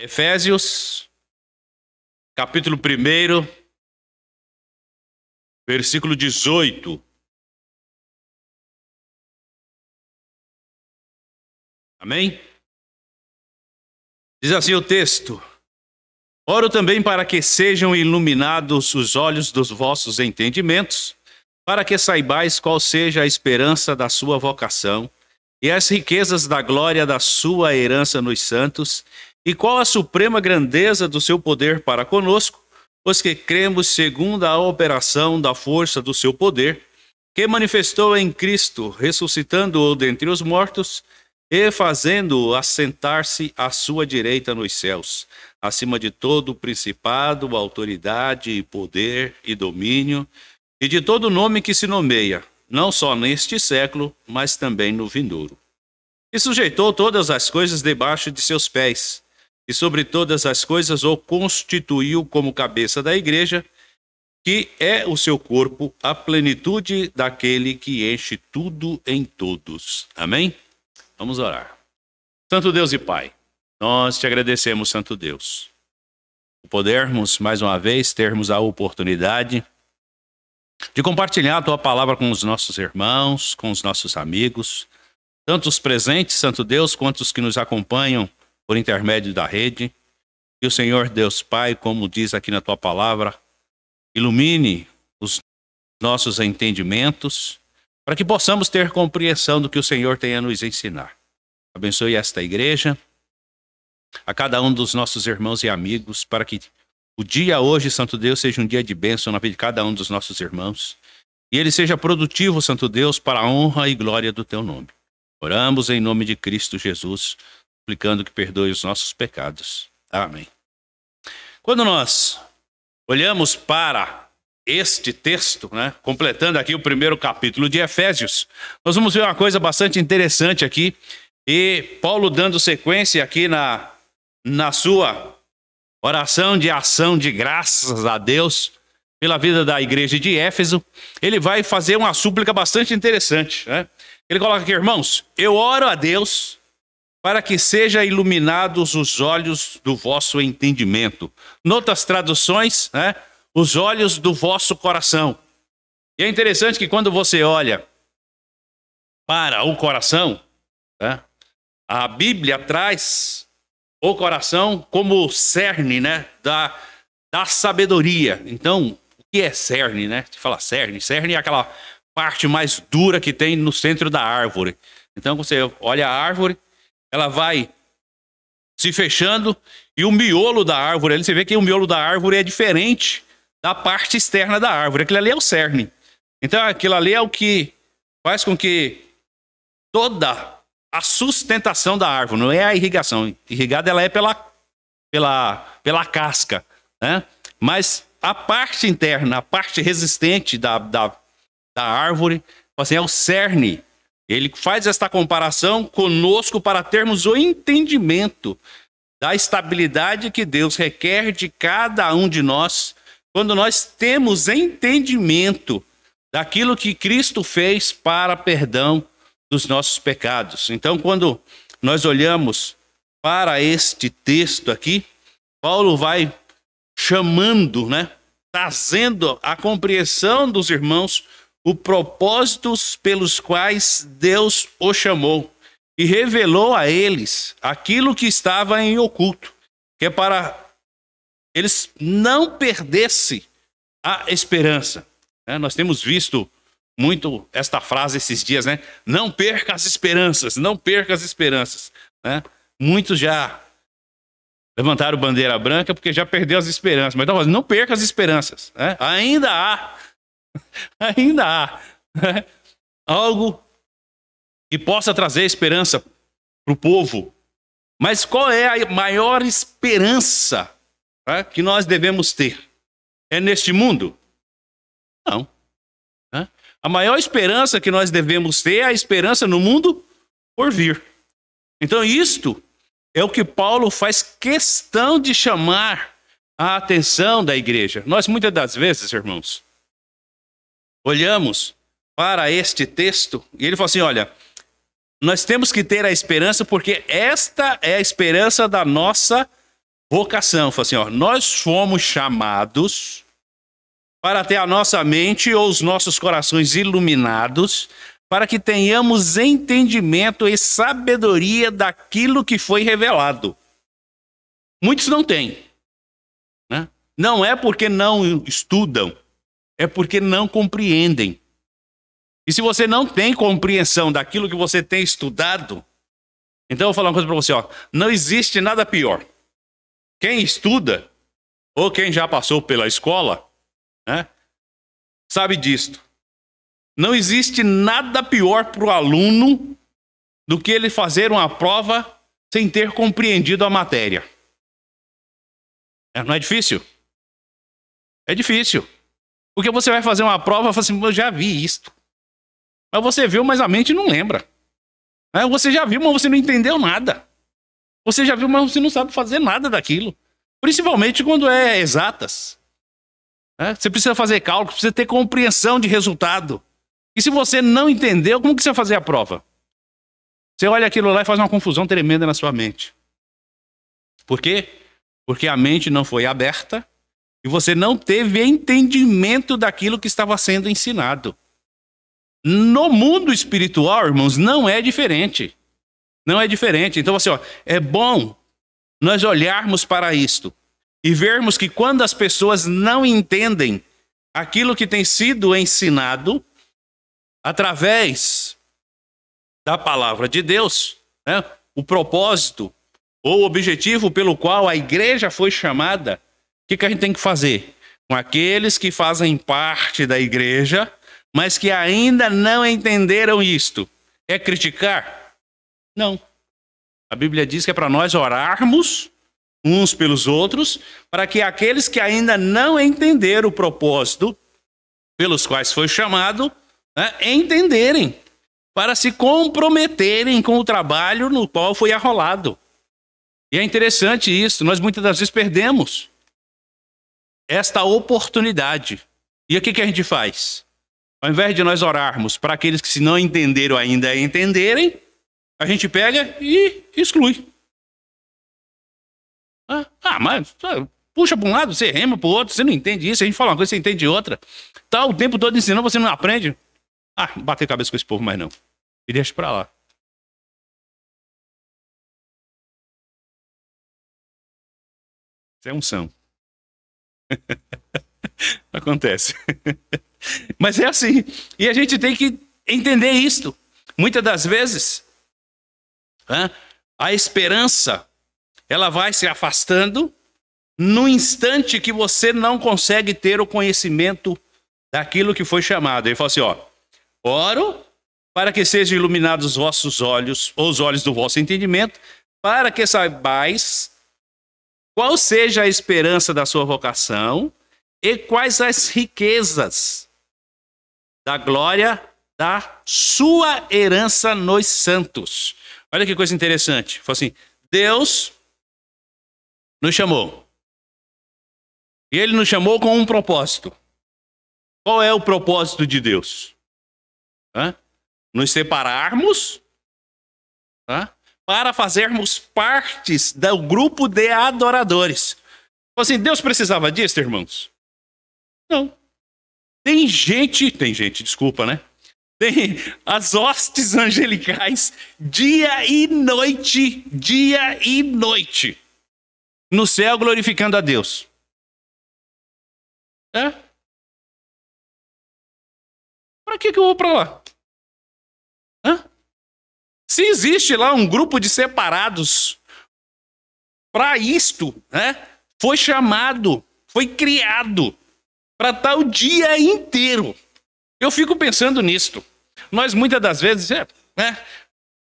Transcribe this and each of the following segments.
Efésios, capítulo 1, versículo 18. Amém? Diz assim o texto: oro também para que sejam iluminados os olhos dos vossos entendimentos, para que saibais qual seja a esperança da sua vocação e as riquezas da glória da sua herança nos santos, e qual a suprema grandeza do seu poder para conosco, os que cremos segundo a operação da força do seu poder, que manifestou em Cristo, ressuscitando-o dentre os mortos e fazendo-o assentar-se à sua direita nos céus, acima de todo principado, autoridade e poder e domínio, e de todo nome que se nomeia, não só neste século, mas também no vindouro. E sujeitou todas as coisas debaixo de seus pés, e sobre todas as coisas o constituiu como cabeça da igreja, que é o seu corpo, a plenitude daquele que enche tudo em todos. Amém? Vamos orar. Santo Deus e Pai, nós te agradecemos, Santo Deus, por podermos, mais uma vez, termos a oportunidade de compartilhar a Tua palavra com os nossos irmãos, com os nossos amigos, tanto os presentes, Santo Deus, quanto os que nos acompanham por intermédio da rede. Que o Senhor Deus Pai, como diz aqui na Tua palavra, ilumine os nossos entendimentos, para que possamos ter compreensão do que o Senhor tem a nos ensinar. Abençoe esta igreja, a cada um dos nossos irmãos e amigos, para que o dia hoje, Santo Deus, seja um dia de bênção na vida de cada um dos nossos irmãos, e ele seja produtivo, Santo Deus, para a honra e glória do Teu nome. Oramos em nome de Cristo Jesus, suplicando que perdoe os nossos pecados. Amém. Quando nós olhamos para este texto, completando aqui o primeiro capítulo de Efésios, nós vamos ver uma coisa bastante interessante aqui, e Paulo dando sequência aqui na sua oração de ação de graças a Deus pela vida da igreja de Éfeso, ele vai fazer uma súplica bastante interessante, Ele coloca aqui: irmãos, eu oro a Deus para que sejam iluminados os olhos do vosso entendimento. Noutras traduções, os olhos do vosso coração. E é interessante que quando você olha para o coração, a Bíblia traz o coração como cerne, da sabedoria. Então, o que é cerne, Se fala cerne, cerne é aquela parte mais dura que tem no centro da árvore. Então, você olha a árvore, ela vai se fechando, e o miolo da árvore, ali você vê que o miolo da árvore é diferente da parte externa da árvore. Aquilo ali é o cerne. Então, aquilo ali é o que faz com que toda a sustentação da árvore, não é a irrigação. Irrigada ela é pela casca, Mas a parte interna, a parte resistente da árvore, assim, é o cerne. Ele faz esta comparação conosco para termos o entendimento da estabilidade que Deus requer de cada um de nós, quando nós temos entendimento daquilo que Cristo fez para perdão dos nossos pecados. Então, quando nós olhamos para este texto aqui, Paulo vai chamando, trazendo a compreensão dos irmãos os propósitos pelos quais Deus o chamou e revelou a eles aquilo que estava em oculto, que é para eles não perdessem a esperança. Nós temos visto muito esta frase esses dias, não perca as esperanças, não perca as esperanças. Muitos já levantaram bandeira branca porque já perdeu as esperanças, mas não perca as esperanças. Ainda há algo que possa trazer esperança para o povo. Mas qual é a maior esperança que nós devemos ter? É neste mundo? Não. A maior esperança que nós devemos ter é a esperança no mundo por vir. Então isto é o que Paulo faz questão de chamar a atenção da igreja. Nós muitas das vezes, irmãos, olhamos para este texto e ele fala assim: olha, nós temos que ter a esperança porque esta é a esperança da nossa vocação. Fala assim, ó, nós fomos chamados para ter a nossa mente ou os nossos corações iluminados, para que tenhamos entendimento e sabedoria daquilo que foi revelado. Muitos não têm, né? Não é porque não estudam, é porque não compreendem. E se você não tem compreensão daquilo que você tem estudado, então eu vou falar uma coisa para você, ó, não existe nada pior. Quem estuda, ou quem já passou pela escola, né, sabe disto. Não existe nada pior para o aluno do que ele fazer uma prova sem ter compreendido a matéria. Não é difícil? É difícil. Porque você vai fazer uma prova e fala assim, eu já vi isto. Mas você viu, mas a mente não lembra. Você já viu, mas você não entendeu nada. Você já viu, mas você não sabe fazer nada daquilo. Principalmente quando é exatas. Você precisa fazer cálculo, precisa ter compreensão de resultado. E se você não entendeu, como que você vai fazer a prova? Você olha aquilo lá e faz uma confusão tremenda na sua mente. Por quê? Porque a mente não foi aberta e você não teve entendimento daquilo que estava sendo ensinado. No mundo espiritual, irmãos, não é diferente. Não é diferente. Então, assim, ó, é bom nós olharmos para isto e vermos que quando as pessoas não entendem aquilo que tem sido ensinado através da palavra de Deus, né, o propósito ou o objetivo pelo qual a igreja foi chamada, o que a gente tem que fazer? Com aqueles que fazem parte da igreja, mas que ainda não entenderam isto. É criticar? Não. A Bíblia diz que é para nós orarmos uns pelos outros, para que aqueles que ainda não entenderam o propósito pelos quais foi chamado, né, entenderem, para se comprometerem com o trabalho no qual foi arrolado. E é interessante isso, nós muitas das vezes perdemos esta oportunidade. E o que a gente faz? Ao invés de nós orarmos para aqueles que se não entenderam ainda entenderem, a gente pega e exclui. Mas puxa para um lado, você rema para o outro, você não entende isso, a gente fala uma coisa, você entende outra. Tá o tempo todo ensinando, você não aprende. Bater cabeça com esse povo mais não. E deixa para lá. Isso é unção. Acontece. Mas é assim. E a gente tem que entender isto. Muitas das vezes, a esperança, ela vai se afastando no instante que você não consegue ter o conhecimento daquilo que foi chamado. Ele fala assim, ó, oro para que sejam iluminados os vossos olhos, ou os olhos do vosso entendimento, para que saibais qual seja a esperança da sua vocação e quais as riquezas da glória da sua herança nos santos. Olha que coisa interessante. Fala assim, Deus nos chamou. E Ele nos chamou com um propósito. Qual é o propósito de Deus? Nos separarmos para fazermos partes do grupo de adoradores. Assim, Deus precisava disso, irmãos? Não. Tem gente, desculpa, né? Tem as hostes angelicais dia e noite, no céu glorificando a Deus. Para que eu vou para lá? Se existe lá um grupo de separados para isto, foi chamado, foi criado para estar o dia inteiro. Eu fico pensando nisto. Nós muitas das vezes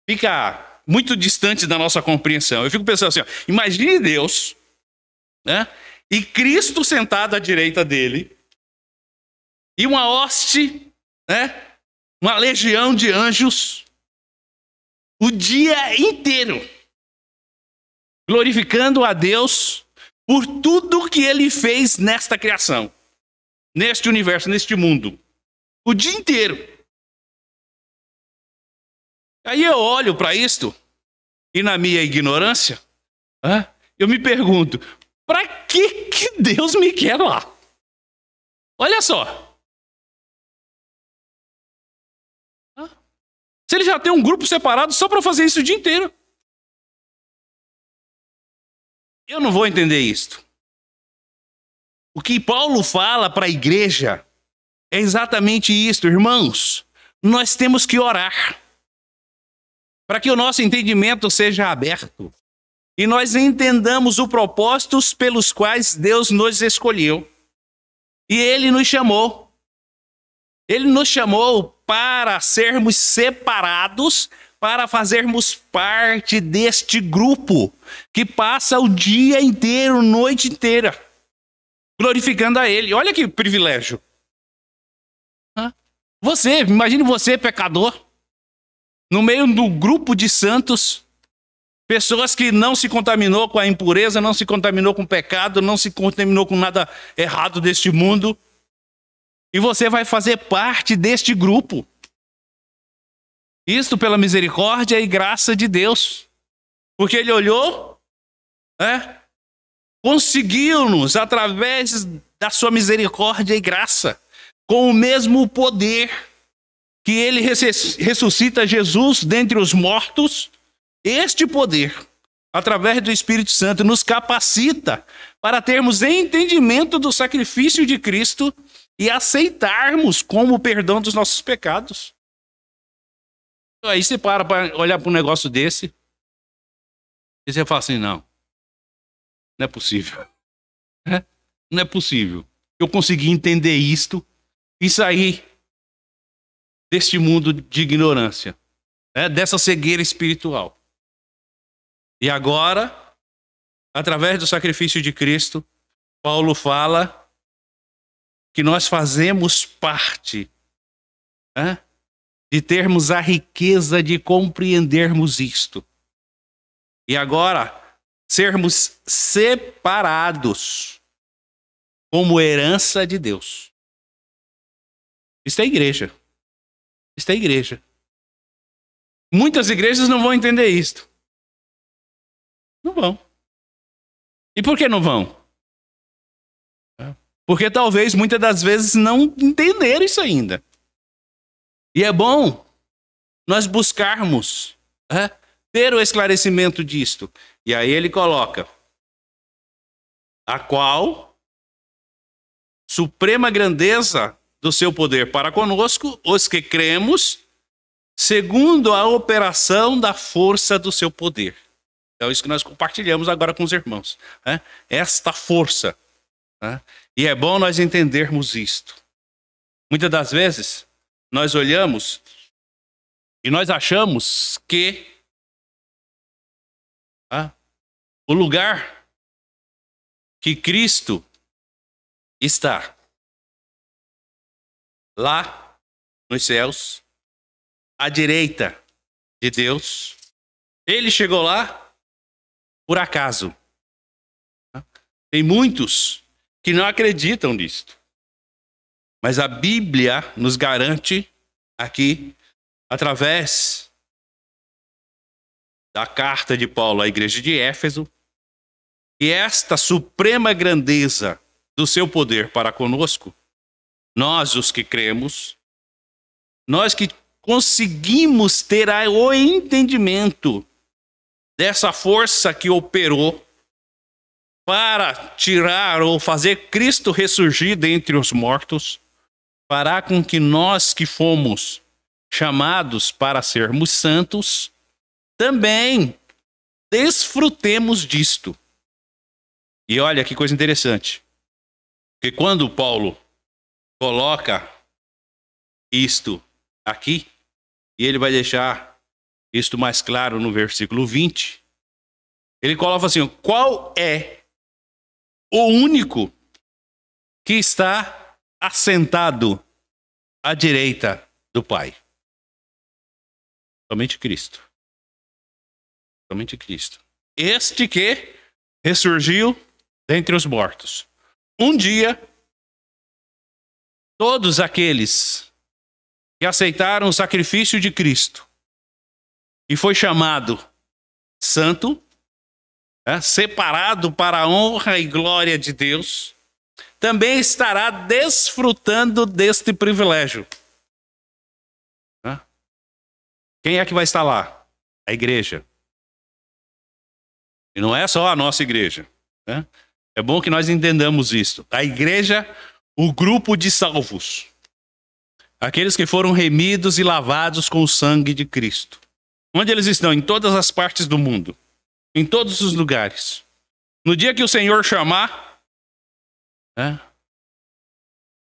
fica muito distante da nossa compreensão. Eu fico pensando assim, ó, imagine Deus, e Cristo sentado à direita dele, e uma hoste, uma legião de anjos, o dia inteiro, glorificando a Deus por tudo que Ele fez nesta criação, neste universo, neste mundo, o dia inteiro. Aí eu olho para isto, e na minha ignorância, eu me pergunto, para que Deus me quer lá? Olha só. Se ele já tem um grupo separado só para fazer isso o dia inteiro. Eu não vou entender isto. O que Paulo fala para a igreja é exatamente isto, irmãos. Nós temos que orar para que o nosso entendimento seja aberto e nós entendamos os propósitos pelos quais Deus nos escolheu. E Ele nos chamou. Ele nos chamou para sermos separados, para fazermos parte deste grupo que passa o dia inteiro, noite inteira, glorificando a Ele. Olha que privilégio. Imagine você, pecador, no meio do grupo de santos, pessoas que não se contaminou com a impureza, não se contaminou com o pecado, não se contaminou com nada errado deste mundo. E você vai fazer parte deste grupo. Isto pela misericórdia e graça de Deus. Porque Ele olhou, conseguiu-nos, através da sua misericórdia e graça, com o mesmo poder que Ele ressuscita Jesus dentre os mortos, este poder, através do Espírito Santo, nos capacita para termos entendimento do sacrifício de Cristo e aceitarmos como o perdão dos nossos pecados. Aí você para olhar para um negócio desse e você fala assim, não é possível. Não é possível. Eu consegui entender isto e sair deste mundo de ignorância, dessa cegueira espiritual. E agora, através do sacrifício de Cristo, Paulo fala que nós fazemos parte de termos a riqueza de compreendermos isto. E agora, sermos separados como herança de Deus. Isto é igreja. Isto é igreja. Muitas igrejas não vão entender isto. Não vão. E por que não vão? Porque talvez, muitas das vezes, não entenderam isso ainda. E é bom nós buscarmos ter o esclarecimento disto. E aí ele coloca: a qual suprema grandeza do seu poder para conosco, os que cremos, segundo a operação da força do seu poder. Então, isso que nós compartilhamos agora com os irmãos. Esta força. E é bom nós entendermos isto. Muitas das vezes, nós olhamos e nós achamos que o lugar que Cristo está lá nos céus, à direita de Deus, Ele chegou lá por acaso. Tem muitos que não acreditam nisto. Mas a Bíblia nos garante aqui, através da carta de Paulo à igreja de Éfeso, que esta suprema grandeza do seu poder para conosco, nós os que cremos, nós que conseguimos ter o entendimento dessa força que operou para tirar ou fazer Cristo ressurgir dentre os mortos, fará com que nós que fomos chamados para sermos santos, também desfrutemos disto. E olha que coisa interessante, porque quando Paulo coloca isto aqui, e ele vai deixar isto mais claro no versículo 20, ele coloca assim: qual é o único que está assentado à direita do Pai? Somente Cristo. Somente Cristo. Este que ressurgiu dentre os mortos. Um dia, todos aqueles que aceitaram o sacrifício de Cristo e foi chamado santo, separado para a honra e glória de Deus, também estará desfrutando deste privilégio. Quem é que vai estar lá? A igreja. E não é só a nossa igreja. É bom que nós entendamos isso. A igreja, o grupo de salvos. Aqueles que foram remidos e lavados com o sangue de Cristo. Onde eles estão? Em todas as partes do mundo. Em todos os lugares. No dia que o Senhor chamar,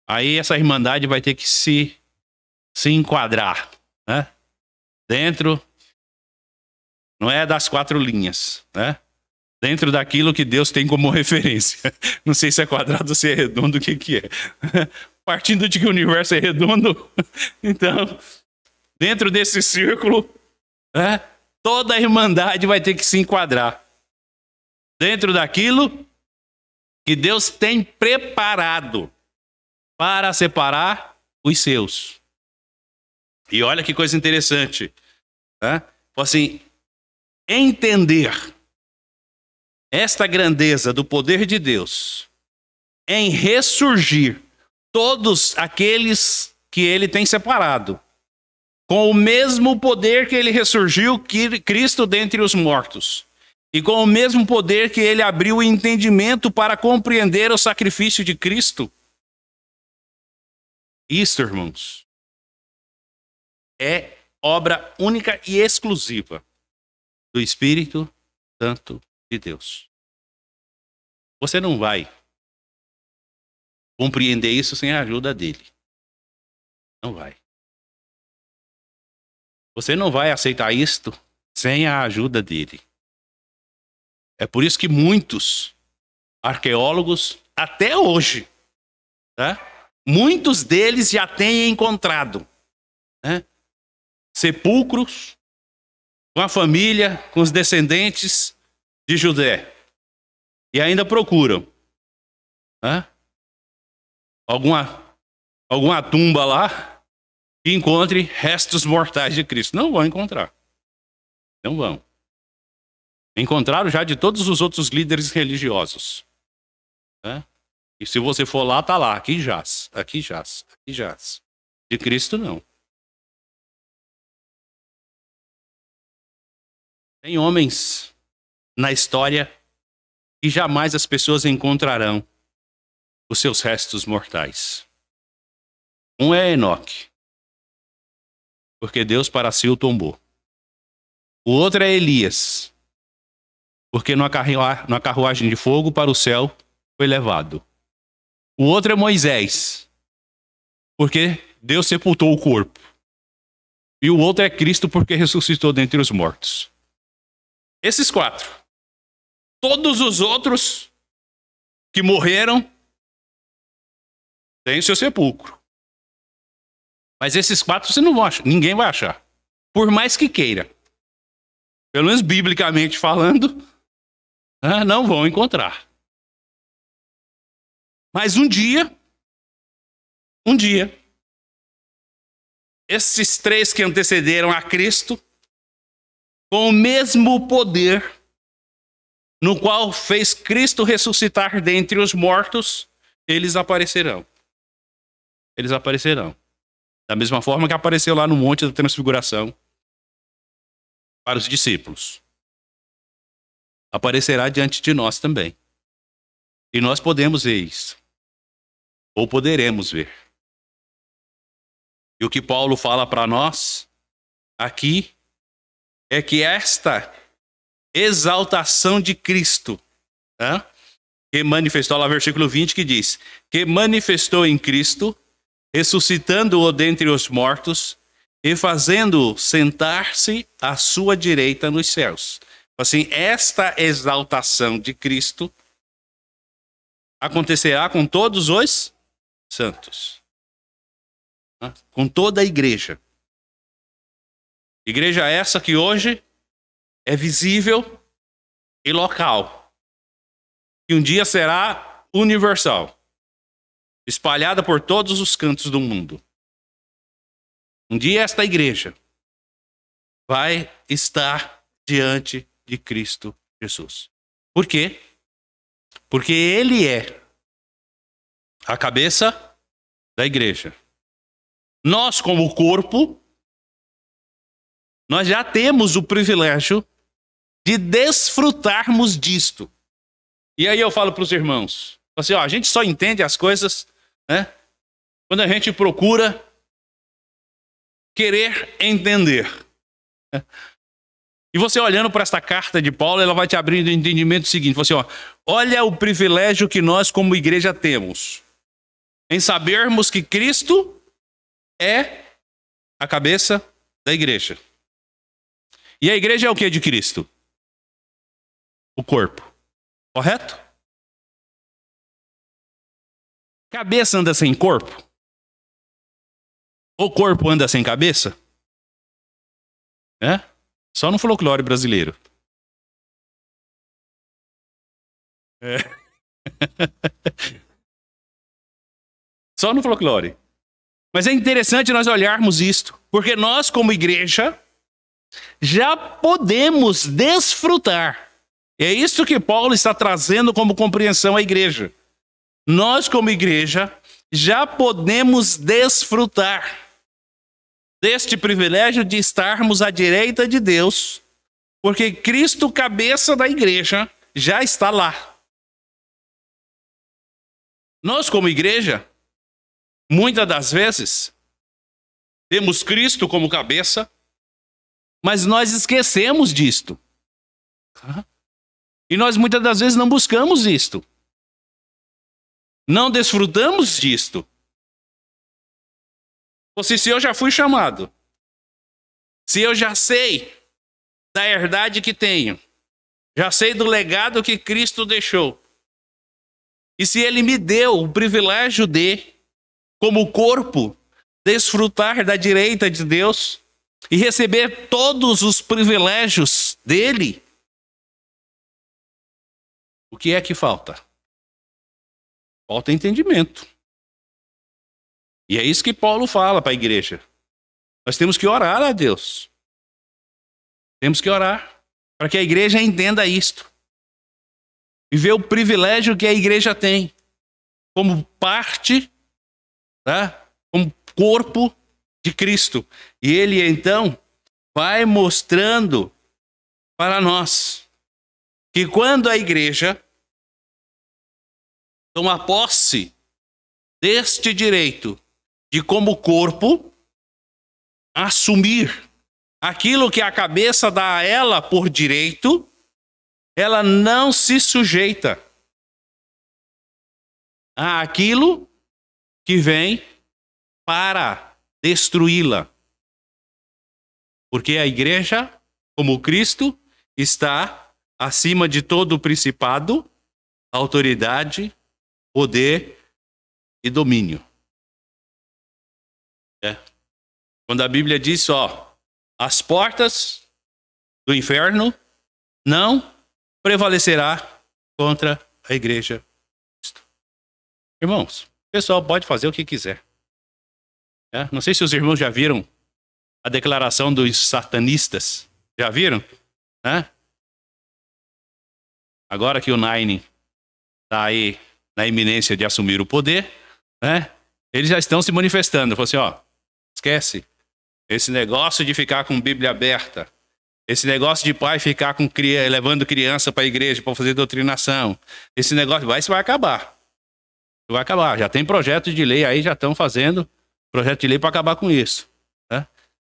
aí essa irmandade vai ter que se enquadrar. Dentro, não é das 4 linhas, dentro daquilo que Deus tem como referência. Não sei se é quadrado ou se é redondo, o que é. Partindo de que o universo é redondo, então, dentro desse círculo, toda a irmandade vai ter que se enquadrar. Dentro daquilo que Deus tem preparado para separar os seus. E olha que coisa interessante. Assim, entender esta grandeza do poder de Deus em ressurgir todos aqueles que ele tem separado, com o mesmo poder que ele ressurgiu Cristo dentre os mortos, e com o mesmo poder que ele abriu o entendimento para compreender o sacrifício de Cristo. Isto, irmãos, é obra única e exclusiva do Espírito Santo de Deus. Você não vai compreender isso sem a ajuda dele. Não vai. Você não vai aceitar isto sem a ajuda dele. É por isso que muitos arqueólogos, até hoje, muitos deles já têm encontrado sepulcros com a família, com os descendentes de José. E ainda procuram alguma tumba lá que encontre restos mortais de Cristo. Não vão encontrar. Não vão. Encontraram já de todos os outros líderes religiosos. E se você for lá, tá lá. Aqui jaz, aqui jaz, aqui jaz. De Cristo, não. Tem homens na história que jamais as pessoas encontrarão os seus restos mortais. Um é Enoque, porque Deus para si o tombou. O outro é Elias, porque numa carruagem de fogo para o céu foi levado. O outro é Moisés, porque Deus sepultou o corpo. E o outro é Cristo, porque ressuscitou dentre os mortos. Esses 4. Todos os outros que morreram têm o seu sepulcro. Mas esses 4 você não vai achar, ninguém vai achar. Por mais que queira. Pelo menos biblicamente falando, não vão encontrar. Mas um dia, esses 3 que antecederam a Cristo, com o mesmo poder no qual fez Cristo ressuscitar dentre os mortos, eles aparecerão. Eles aparecerão. Da mesma forma que apareceu lá no Monte da Transfiguração para os discípulos. Aparecerá diante de nós também. E nós podemos ver isso. Ou poderemos ver. E o que Paulo fala para nós aqui é que esta exaltação de Cristo, que manifestou lá, versículo 20, que diz, que manifestou em Cristo, ressuscitando-o dentre os mortos e fazendo-o sentar-se à sua direita nos céus. Assim, esta exaltação de Cristo acontecerá com todos os santos, com toda a igreja. Igreja essa que hoje é visível e local, que um dia será universal, espalhada por todos os cantos do mundo. Um dia esta igreja vai estar diante de Cristo Jesus. Por quê? Porque ele é a cabeça da igreja. Nós, como corpo, nós já temos o privilégio de desfrutarmos disto. E aí eu falo para os irmãos, assim, ó, a gente só entende as coisas, né, quando a gente procura querer entender. E você olhando para esta carta de Paulo, ela vai te abrindo o entendimento seguinte, assim, ó, olha o privilégio que nós como igreja temos em sabermos que Cristo é a cabeça da igreja. E a igreja é o que de Cristo? O corpo. Correto? Cabeça anda sem corpo? O corpo anda sem cabeça? É? Só no folclore brasileiro. É. Só no folclore. Mas é interessante nós olharmos isto, porque nós, como igreja, já podemos desfrutar. É isso que Paulo está trazendo como compreensão à igreja. Nós, como igreja, já podemos desfrutar deste privilégio de estarmos à direita de Deus, porque Cristo, cabeça da igreja, já está lá. Nós, como igreja, muitas das vezes, temos Cristo como cabeça, mas nós esquecemos disto. E nós muitas das vezes não buscamos isto. Não desfrutamos disto. Ou seja, se eu já fui chamado, se eu já sei da herdade que tenho, já sei do legado que Cristo deixou, e se Ele me deu o privilégio de, como corpo, desfrutar da direita de Deus e receber todos os privilégios dele, o que é que falta? Falta entendimento. E é isso que Paulo fala para a igreja. Nós temos que orar a Deus. Temos que orar para que a igreja entenda isto. E ver o privilégio que a igreja tem como parte, tá? Como corpo de Cristo. E ele então vai mostrando para nós que quando a igreja toma posse deste direito de, como corpo, assumir aquilo que a cabeça dá a ela por direito, ela não se sujeita àquilo que vem para destruí-la. Porque a igreja, como Cristo, está acima de todo o principado, autoridade, poder e domínio. Quando a Bíblia diz, ó, as portas do inferno não prevalecerá contra a igreja. Irmãos, o pessoal pode fazer o que quiser. Não sei se os irmãos já viram a declaração dos satanistas. Já viram? Agora que o Nine está aí na iminência de assumir o poder, eles já estão se manifestando. Falou assim, ó, esquece esse negócio de ficar com Bíblia aberta, esse negócio de pai ficar levando criança para a igreja para fazer doutrinação, esse negócio isso vai acabar. Vai acabar. Já tem projeto de lei aí, já estão fazendo projeto de lei para acabar com isso.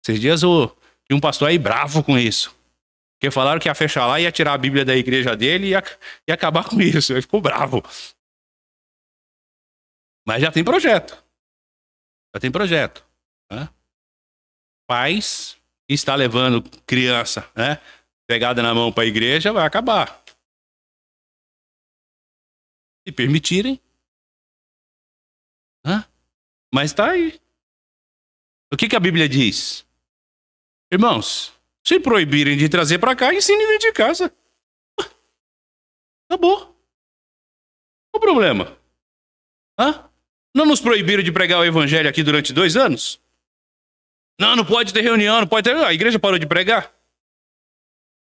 Esses dias tinha um pastor aí bravo com isso. Porque falaram que ia fechar lá, ia tirar a Bíblia da igreja dele e ia acabar com isso. Ele ficou bravo. Mas já tem projeto. Já tem projeto. Pais que está levando criança, pegada na mão para a igreja, vai acabar. Se permitirem. Mas está aí. O que a Bíblia diz? Irmãos, se proibirem de trazer para cá, ensinem dentro de casa. Acabou. Qual o problema? Não nos proibiram de pregar o evangelho aqui durante 2 anos? Não pode ter reunião, não pode ter... A igreja parou de pregar?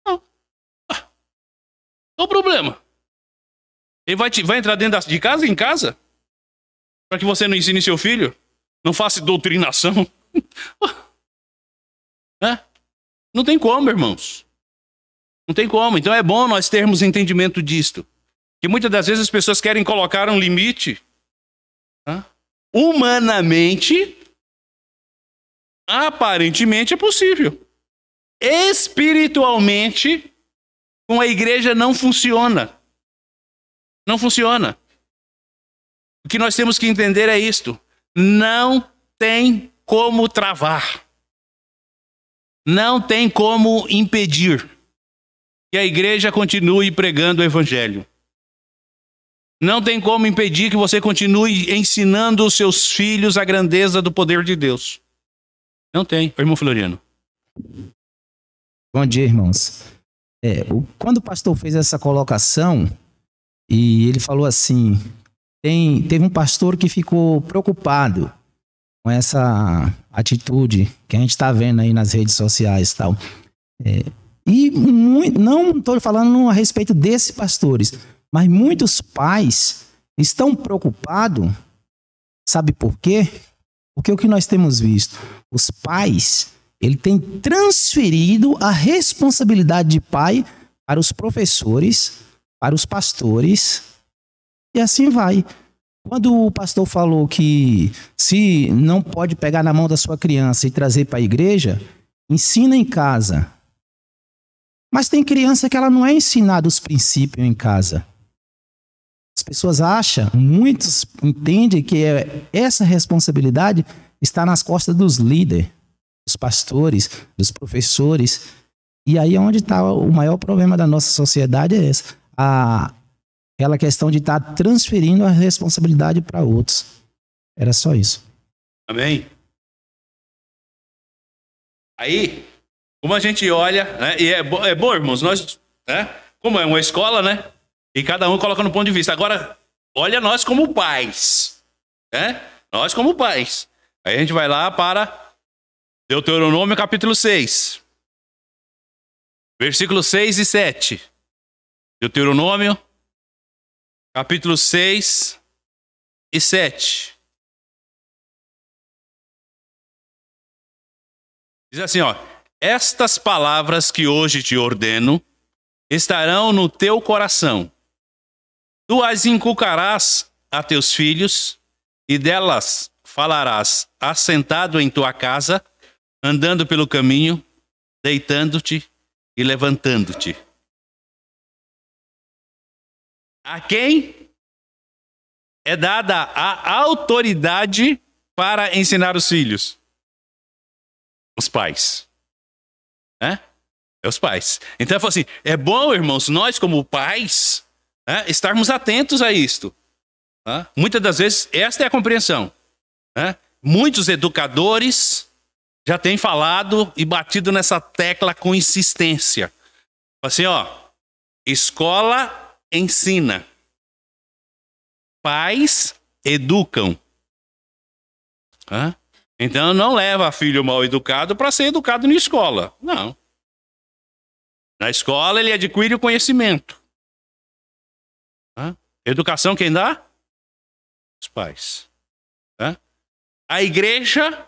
Não. Qual o problema? Ele vai entrar dentro de casa em casa? Para que você não ensine seu filho? Não faça doutrinação? Não tem como, irmãos. Não tem como. Então é bom nós termos entendimento disto. Que muitas das vezes as pessoas querem colocar um limite. Humanamente, aparentemente é possível. Espiritualmente, com a igreja não funciona. Não funciona. O que nós temos que entender é isto. Não tem como travar. Não tem como impedir que a igreja continue pregando o evangelho. Não tem como impedir que você continue ensinando os seus filhos a grandeza do poder de Deus. Não tem. Irmão Floriano. Bom dia, irmãos. Quando o pastor fez essa colocação, e ele falou assim, teve um pastor que ficou preocupado com essa atitude que a gente está vendo aí nas redes sociais e tal. Não estou falando a respeito desses pastores, mas muitos pais estão preocupados, sabe por quê? Porque o que nós temos visto, os pais, ele tem transferido a responsabilidade de pai para os professores, para os pastores, e assim vai. Quando o pastor falou que se não pode pegar na mão da sua criança e trazer para a igreja, ensina em casa. Mas tem criança que ela não é ensinada os princípios em casa. As pessoas acham, muitos entendem que essa responsabilidade está nas costas dos líderes, dos pastores, dos professores. E aí é onde está o maior problema da nossa sociedade, é essa. Aquela questão de estar transferindo a responsabilidade para outros. Era só isso. Amém? Aí, como a gente olha, né, e é bom, irmãos, nós, né, como é uma escola, né? E cada um coloca no ponto de vista. Agora, olha nós como pais. Né? Nós como pais. Aí a gente vai lá para Deuteronômio capítulo 6. Versículos 6 e 7. Deuteronômio capítulo 6 e 7. Diz assim, ó. Estas palavras que hoje te ordeno estarão no teu coração. Tu as inculcarás a teus filhos, e delas falarás assentado em tua casa, andando pelo caminho, deitando-te e levantando-te. A quem é dada a autoridade para ensinar os filhos? Os pais. É os pais. Então eu falo assim, é bom, irmãos, nós como pais, estarmos atentos a isto. Muitas das vezes, esta é a compreensão. Muitos educadores já têm falado e batido nessa tecla com insistência. Assim, ó, escola ensina, pais educam. Então não leva filho mal educado para ser educado na escola. Não. Na escola ele adquire o conhecimento. Educação quem dá? Os pais. A igreja,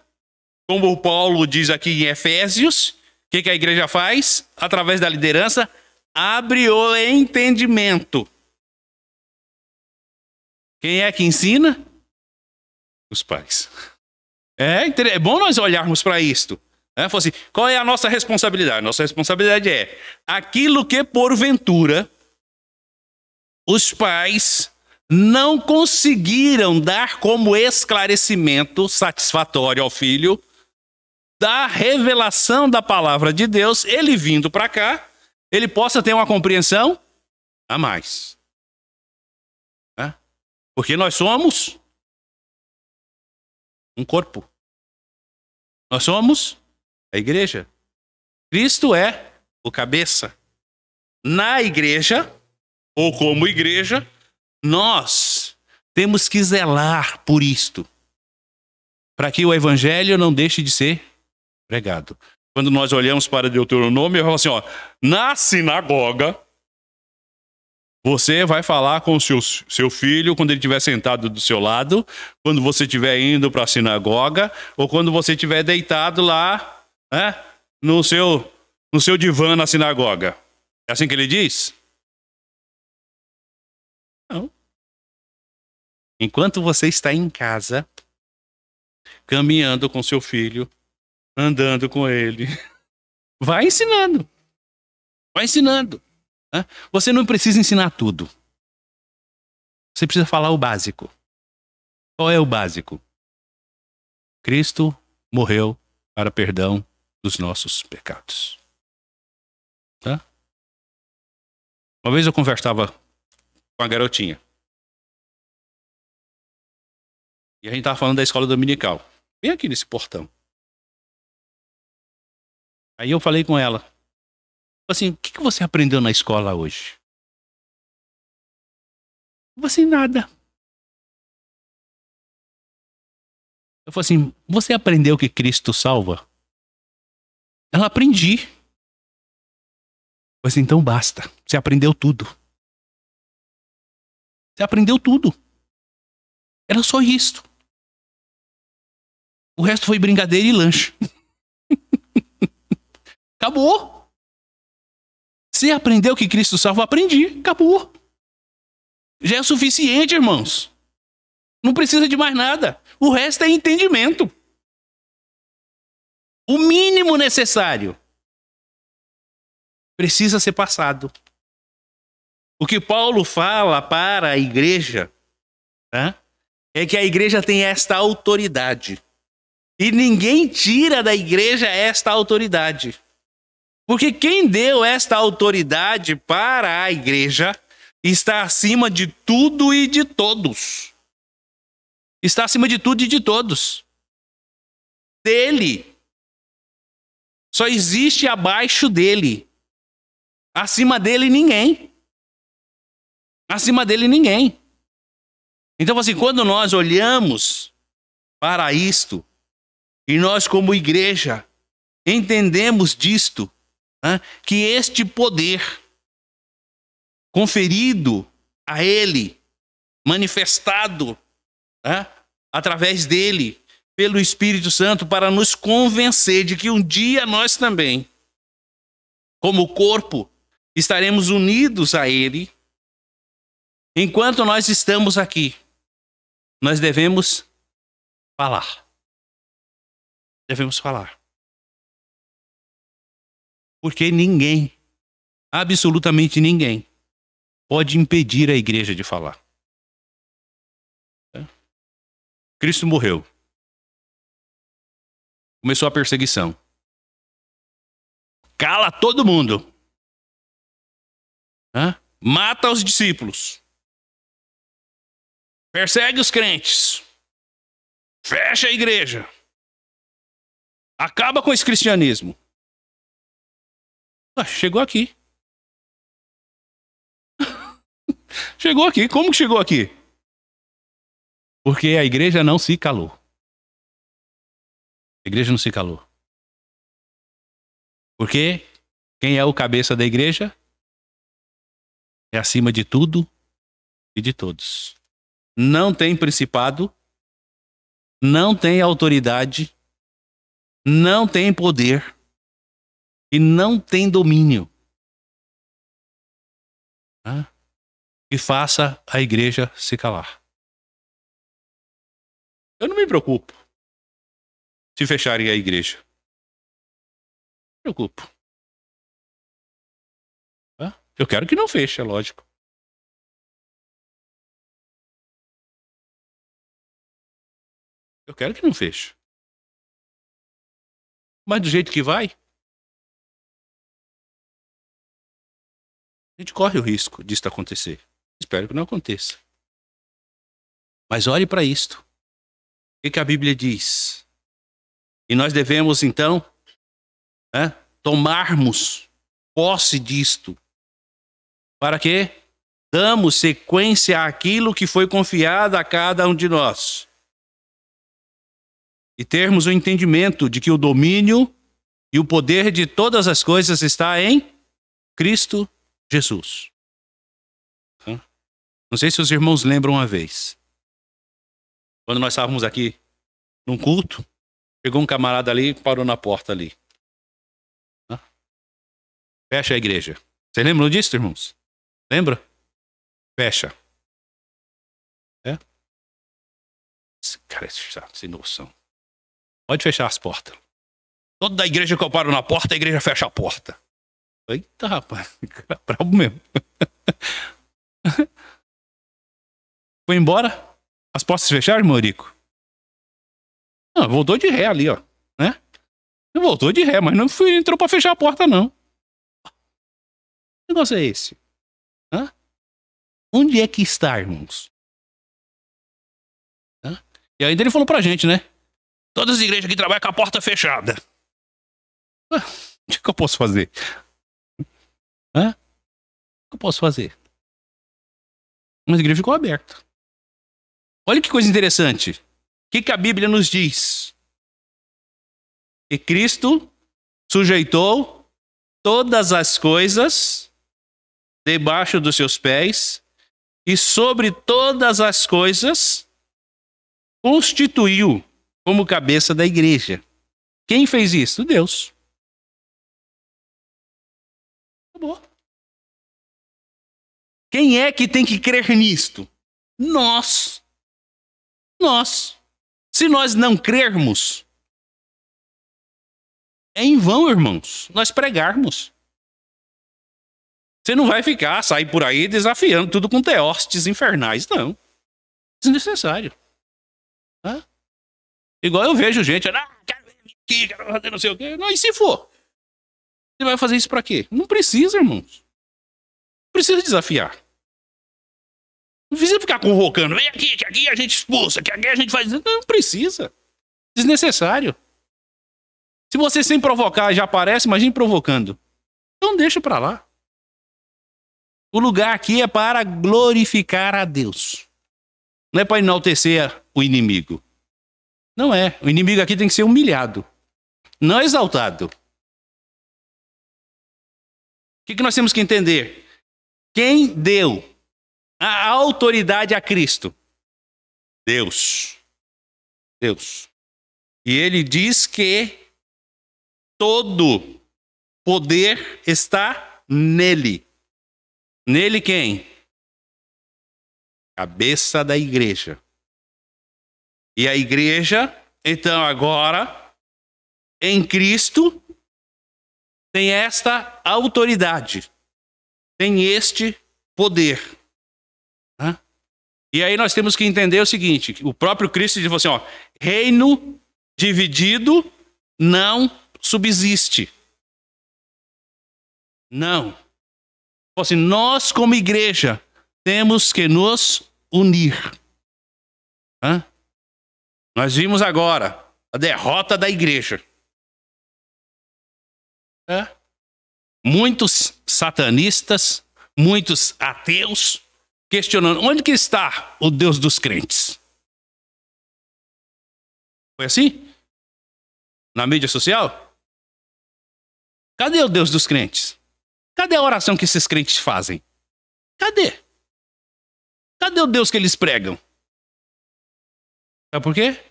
como o Paulo diz aqui em Efésios, o que a igreja faz? Através da liderança, abre o entendimento. Quem é que ensina? Os pais. É bom nós olharmos para isto. Assim, qual é a nossa responsabilidade? Nossa responsabilidade é aquilo que porventura os pais não conseguiram dar como esclarecimento satisfatório ao filho da revelação da palavra de Deus, ele vindo para cá, ele possa ter uma compreensão a mais. Porque nós somos um corpo. Nós somos a igreja. Cristo é o cabeça. Na igreja, ou como igreja, nós temos que zelar por isto, para que o evangelho não deixe de ser pregado. Quando nós olhamos para Deuteronômio, eu falo assim, ó, na sinagoga, Você vai falar com o seu filho quando ele estiver sentado do seu lado, quando você estiver indo para a sinagoga, ou quando você estiver deitado lá, né, no seu divã na sinagoga. É assim que ele diz? Não. Enquanto você está em casa, caminhando com seu filho, andando com ele, vai ensinando. Vai ensinando. Né? Você não precisa ensinar tudo. Você precisa falar o básico. Qual é o básico? Cristo morreu para perdão dos nossos pecados. Tá? Uma vez eu conversava com a garotinha. E a gente estava falando da escola dominical. Bem aqui nesse portão. Aí eu falei com ela. Assim, o que você aprendeu na escola hoje? Eu falei assim, nada. Eu falei assim, você aprendeu que Cristo salva? Ela aprendi. Eu falei assim, então basta. Você aprendeu tudo. Você aprendeu tudo. Era só isso. O resto foi brincadeira e lanche. Acabou. Você aprendeu que Cristo salva? Aprendi. Acabou. Já é o suficiente, irmãos. Não precisa de mais nada. O resto é entendimento. O mínimo necessário precisa ser passado. O que Paulo fala para a igreja, né, é que a igreja tem esta autoridade. E ninguém tira da igreja esta autoridade. Porque quem deu esta autoridade para a igreja está acima de tudo e de todos. Está acima de tudo e de todos. Dele. Só existe abaixo dele. Acima dele ninguém. Acima dele ninguém. Então, assim, quando nós olhamos para isto, e nós como igreja entendemos disto, né, que este poder conferido a ele, manifestado, né, através dele, pelo Espírito Santo, para nos convencer de que um dia nós também, como corpo, estaremos unidos a ele. Enquanto nós estamos aqui, nós devemos falar. Devemos falar. Porque ninguém, absolutamente ninguém, pode impedir a igreja de falar. Cristo morreu. Começou a perseguição. Cala todo mundo. Mata os discípulos. Persegue os crentes. Fecha a igreja. Acaba com esse cristianismo. Chegou aqui. Chegou aqui. Como que chegou aqui? Porque a igreja não se calou. A igreja não se calou. Porque quem é o cabeça da igreja é acima de tudo e de todos. Não tem principado, não tem autoridade, não tem poder e não tem domínio que faça a igreja se calar. Eu não me preocupo se fecharem a igreja. Não me preocupo. Eu quero que não feche, é lógico. Eu quero que não feche. Mas do jeito que vai, a gente corre o risco disso acontecer. Espero que não aconteça. Mas olhe para isto. O que a Bíblia diz? E nós devemos, então, tomarmos posse disto. Para que damos sequência àquilo que foi confiado a cada um de nós. E termos o entendimento de que o domínio e o poder de todas as coisas está em Cristo Jesus. Não sei se os irmãos lembram uma vez. Quando nós estávamos aqui num culto, chegou um camarada ali e parou na porta ali. Fecha a igreja. Vocês lembram disso, irmãos? Lembra? Fecha. É? Esse cara é chato, sem noção. Pode fechar as portas. Toda a igreja que eu paro na porta, a igreja fecha a porta. Eita, rapaz. Bravo mesmo. Foi embora? As portas se fecharam, irmão Eurico? Não, voltou de ré ali, ó. Né? Voltou de ré, mas não entrou pra fechar a porta, não. Que negócio é esse? Hã? Onde é que está, irmãos? Hã? E ainda ele falou pra gente, né? Todas as igrejas que trabalham com a porta fechada. O que eu posso fazer? Hã? O que eu posso fazer? Mas a igreja ficou aberta. Olha que coisa interessante. O que a Bíblia nos diz? Que Cristo sujeitou todas as coisas debaixo dos seus pés e sobre todas as coisas constituiu como cabeça da igreja. Quem fez isso? Deus. Acabou. Quem é que tem que crer nisto? Nós. Nós. Se nós não crermos, é em vão, irmãos, nós pregarmos. Você não vai sair por aí desafiando tudo com teostes infernais, não. Desnecessário. Hã? Igual eu vejo gente, quero vir aqui, quero fazer não sei o quê. Não, e se for? Você vai fazer isso pra quê? Não precisa, irmãos. Não precisa desafiar. Não precisa ficar convocando. Vem aqui, que aqui a gente expulsa, que aqui a gente faz... Não precisa. Desnecessário. Se você sem provocar já aparece, imagine provocando. Então deixa pra lá. O lugar aqui é para glorificar a Deus. Não é para enaltecer o inimigo. Não é. O inimigo aqui tem que ser humilhado, não exaltado. O que nós temos que entender? Quem deu a autoridade a Cristo? Deus. Deus. E ele diz que todo poder está nele. Nele quem? Cabeça da igreja. E a igreja, então agora, em Cristo, tem esta autoridade. Tem este poder. E aí nós temos que entender o seguinte, o próprio Cristo diz assim, ó, reino dividido não subsiste. Não. Assim, nós como igreja temos que nos unir. Nós vimos agora a derrota da igreja. Muitos satanistas, muitos ateus, questionando, onde que está o Deus dos crentes? Foi assim? Na mídia social? Cadê o Deus dos crentes? Cadê a oração que esses crentes fazem? Cadê? Cadê o Deus que eles pregam? Sabe por quê?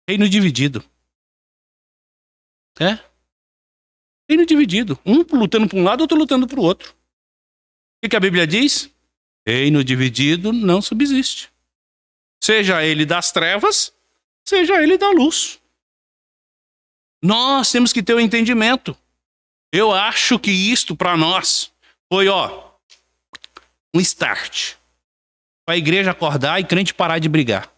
Reino dividido. Reino dividido. Um lutando para um lado, outro lutando para o outro. O que a Bíblia diz? Reino dividido não subsiste. Seja ele das trevas, seja ele da luz. Nós temos que ter o entendimento. Eu acho que isto para nós foi, um start. Para a igreja acordar e crente parar de brigar.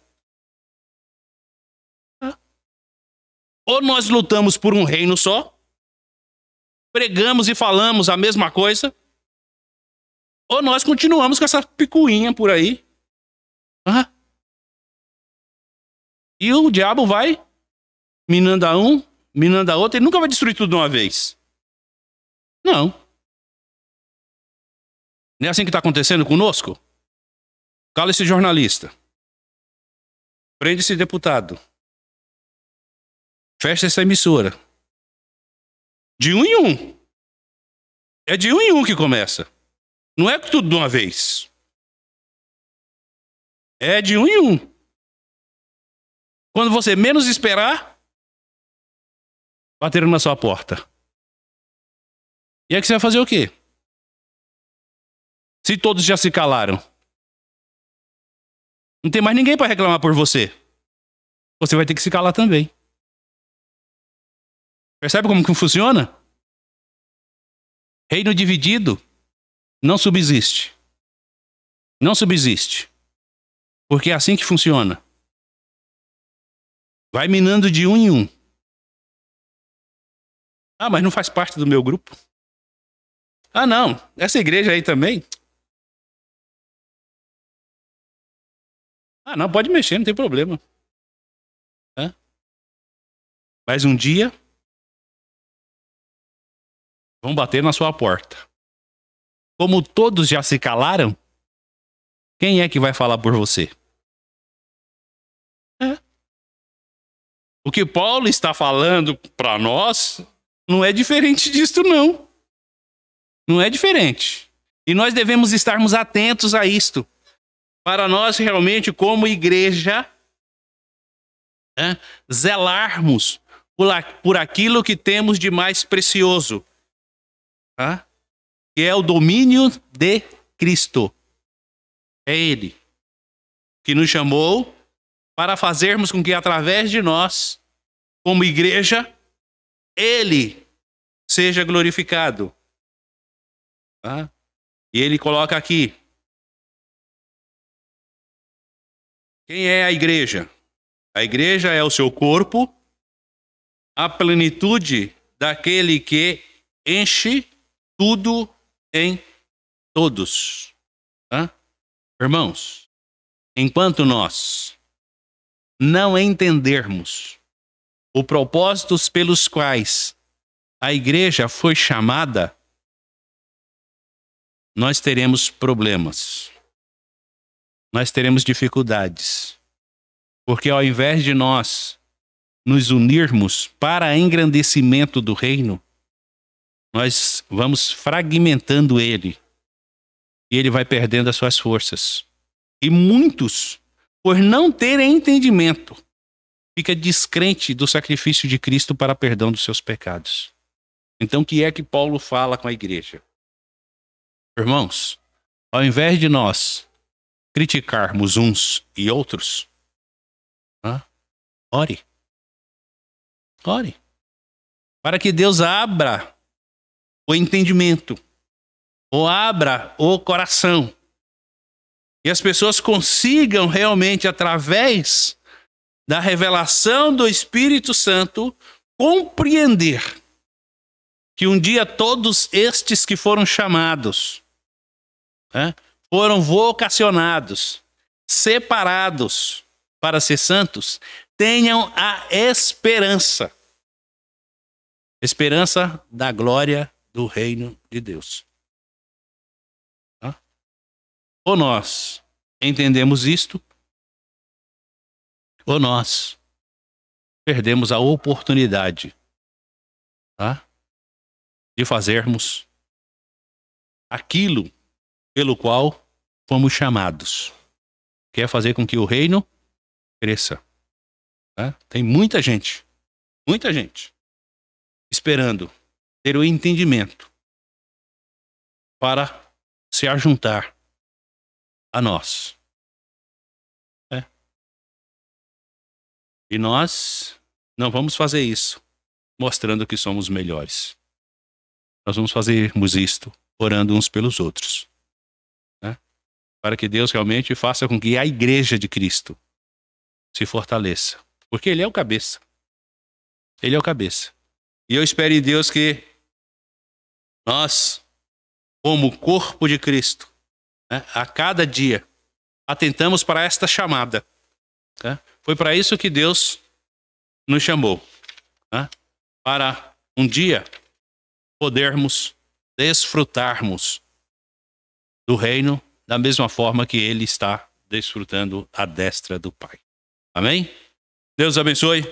Ou nós lutamos por um reino só, pregamos e falamos a mesma coisa, ou nós continuamos com essa picuinha por aí. E o diabo vai minando a um, minando a outro, ele nunca vai destruir tudo de uma vez. Não. Não é assim que está acontecendo conosco? Cala esse jornalista. Prende esse deputado. Fecha essa emissora. De um em um. É de um em um que começa. Não é tudo de uma vez. É de um em um. Quando você menos esperar, bateram na sua porta. E aí que você vai fazer o quê? Se todos já se calaram. Não tem mais ninguém para reclamar por você. Você vai ter que se calar também. Percebe como que funciona? Reino dividido não subsiste. Não subsiste. Porque é assim que funciona. Vai minando de um em um. Ah, mas não faz parte do meu grupo. Ah, não. Essa igreja aí também. Ah, não, pode mexer, não tem problema. Mas um dia vão bater na sua porta. Como todos já se calaram, quem é que vai falar por você? O que Paulo está falando para nós não é diferente disto, não. Não é diferente. E nós devemos estarmos atentos a isto. Para nós realmente, como igreja, zelarmos por aquilo que temos de mais precioso. Que é o domínio de Cristo. É Ele que nos chamou para fazermos com que através de nós, como igreja, Ele seja glorificado. E Ele coloca aqui. Quem é a igreja? A igreja é o seu corpo, a plenitude daquele que enche tudo em todos. Irmãos, enquanto nós não entendermos os propósitos pelos quais a igreja foi chamada, nós teremos problemas. Nós teremos dificuldades. Porque ao invés de nós nos unirmos para engrandecimento do reino, nós vamos fragmentando ele. E ele vai perdendo as suas forças. E muitos, por não terem entendimento, fica descrente do sacrifício de Cristo para perdão dos seus pecados. Então, o que é que Paulo fala com a igreja? Irmãos, ao invés de nós criticarmos uns e outros, ore. Ore. Para que Deus abra o entendimento, ou abra o coração, e as pessoas consigam realmente, através da revelação do Espírito Santo, compreender que um dia todos estes que foram chamados, foram vocacionados, separados para ser santos, tenham a esperança da glória do reino de Deus. Ou nós entendemos isto, ou nós perdemos a oportunidade de fazermos aquilo pelo qual fomos chamados, que é fazer com que o reino cresça. Tem muita gente esperando ter o entendimento para se ajuntar a nós. E nós não vamos fazer isso mostrando que somos melhores. Nós vamos fazermos isto orando uns pelos outros. Para que Deus realmente faça com que a igreja de Cristo se fortaleça. Porque Ele é o cabeça. Ele é o cabeça. E eu espero em Deus que nós, como corpo de Cristo, a cada dia, atentamos para esta chamada. Foi para isso que Deus nos chamou. Para um dia podermos desfrutarmos do reino da mesma forma que Ele está desfrutando à destra do Pai. Amém? Deus abençoe.